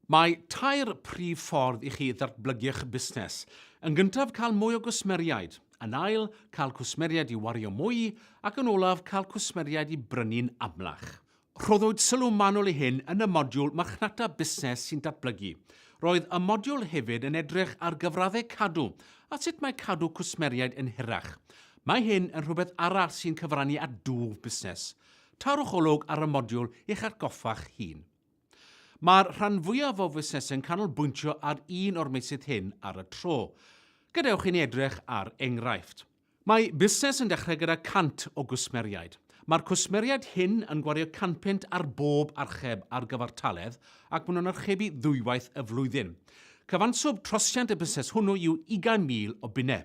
Mae tair prif ffordd i chi ddatblygu'ch busnes. Yn gyntaf, cael mwy o gwsmeriaid. Yn ail, cael cwsmeriaid i wario mwy, ac yn olaf, cael cwsmeriaid i brynu'n amlach. Rhoddwyd sylw manwl i hyn yn y modiwl marchnata busnes sy'n datblygu. Roedd y modiwl hefyd yn edrych ar gyfraddau cadw, a sut mae cadw cwsmeriaid yn hirach. Mae hyn yn rhywbeth arall sy'n cyfrannu at dwf busnes. Tawrwch olwg ar y modiwl i'ch atgoffa'ch hun. Mae'r rhan fwyaf o fusnesau'n canolbwyntio ar un o'r meysydd hyn ar y tro. Gadewch i ni edrych ar enghraifft. Mae busnes yn dechrau gyda 100 o gwsmeriaid. Mae'r cwsmeriaid hyn yn gwario 100 ar bob archeb ar gyfartaledd ac maen nhw'n archebu ddwywaith y flwyddyn. Cyfanswm trosiant y busnes hwnnw yw 20,000 o bunnau.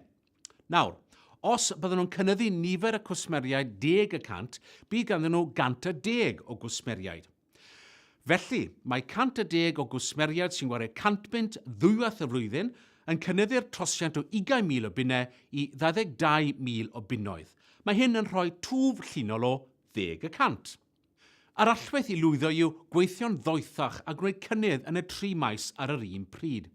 Nawr, os bydden nhw'n cynyddu nifer y cwsmeriaid 10%, bydd ganddyn nhw 110 o gwsmeriaid. Felly, mae 110 o gwsmeriaid sy'n gwario 100 ddwywaith y flwyddyn yn cynyddu'r trosiant o 20,000 o bunnau i 22,000 o bunnoedd. Mae hyn yn rhoi twf llinol o 10%. Yr allwaith i lwyddo yw gweithio'n ddoethach a gwneud cynnydd yn y 3 maes ar yr un pryd.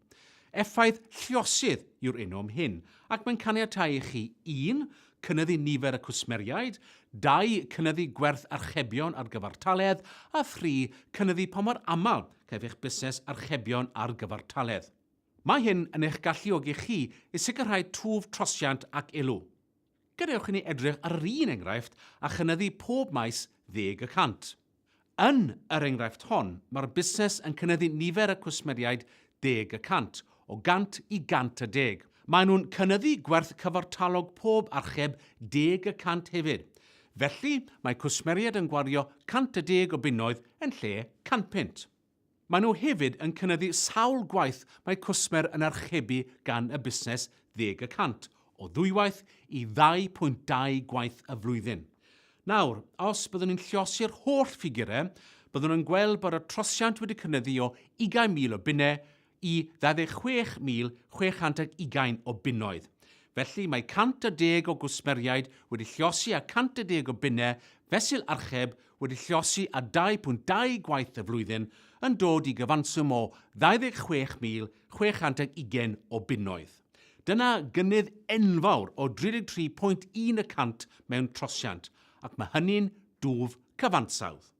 Effaith lluosydd yw'r enw am hyn, ac mae'n caniatáu i chi 1. Cynyddu nifer y cwsmeriaid, 2. Cynyddu gwerth archebion ar gyfartaledd, a 3. Cynyddu pa mor aml caiff eich busnes archebion ar gyfartaledd. Mae hyn yn eich galluogi chi i sicrhau twf trosiant ac elw. Gadewch i ni edrych ar yr un enghraifft a chynyddu pob maes 10%. Yn yr enghraifft hon, mae'r busnes yn cynyddu nifer y cwsmeriaid 10%, o 100 i 110. Maen nhw'n cynyddu gwerth cyfartalog pob archeb 10% hefyd. Felly, mae cwsmeriaid yn gwario 110 o bunnoedd yn lle 100. Maen nhw hefyd yn cynyddu sawl gwaith mae cwsmer yn archebu gan y busnes 10%, o ddwywaith i 2.2 gwaith y flwyddyn. Nawr, os byddwn ni'n lluosi'r holl ffigurau, byddwn nhw'n gweld bod y trosiant wedi cynyddu o 20,000 o bunnau i 26,620 o bunnoedd. Felly mae 110 o gwsmeriaid wedi lluosi a 110 o bunnau fesul archeb wedi lluosi a 2.2 gwaith y flwyddyn yn dod i gyfanswm o 26,620 o bunnoedd. Dyna gynnydd enfawr o 33.1% mewn trosiant, ac mae hynny'n dwf cyfansawdd.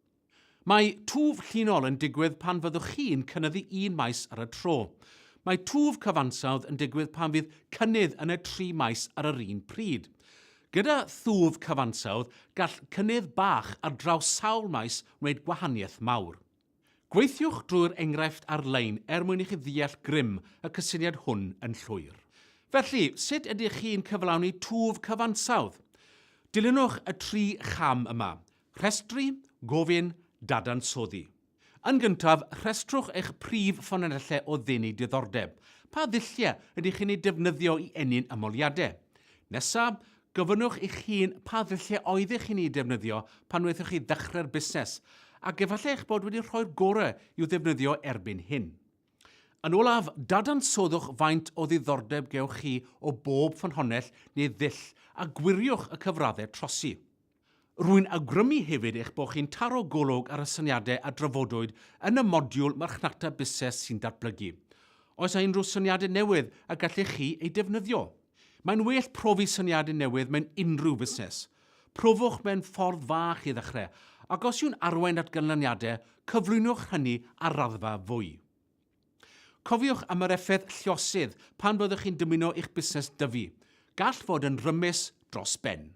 Mae twf llinol yn digwydd pan fyddwch chi'n cynyddu un maes ar y tro. Mae twf cyfansawdd yn digwydd pan fydd cynnydd yn y 3 maes ar yr un pryd. Gyda thwf cyfansawdd, gall cynnydd bach ar draws sawl maes wneud gwahaniaeth mawr. Gweithiwch drwy'r enghraifft ar-lein mwyn i chi ddeall grym y cysyniad hwn yn llwyr. Felly, sut ydych chi'n cyflawni twf cyfansawdd? Dilynwch y 3 cham yma: rhestru, gofyn, dadansoddi. Yn gyntaf, rhestrwch eich prif ffynonellau o ddenu diddordeb. Pa ddulliau ydych chi'n ei defnyddio i enni'n ymoliadau? Nesaf, gofynnwch eich hun pa ddulliau oeddech chi'n ei defnyddio pan wnaethoch chi ddechrau'r busnes, ac efallai eich bod wedi rhoi'r gorau i'w ddefnyddio erbyn hyn. Yn olaf, dadansoddwch faint o ddiddordeb gewch chi o bob ffynhonnell neu ddull a gwiriwch y cyfraddau trosi. Rwy'n awgrymu hefyd eich bod chi'n taro golwg ar y syniadau a drafodwyd yn y modiwl marchnata busnes sy'n datblygu. Oes unrhyw syniadau newydd a gallech chi ei defnyddio? Mae'n well profi syniadau newydd mewn unrhyw busnes. Profwch mewn ffordd fach i ddechrau, ac os yw'n arwain at ganlyniadau, cyflwynwch hynny ar raddfa fwy. Cofiwch am yr effaith lluosydd pan byddwch chi'n dymuno eich busnes dyfu. Gall fod yn rymus dros ben.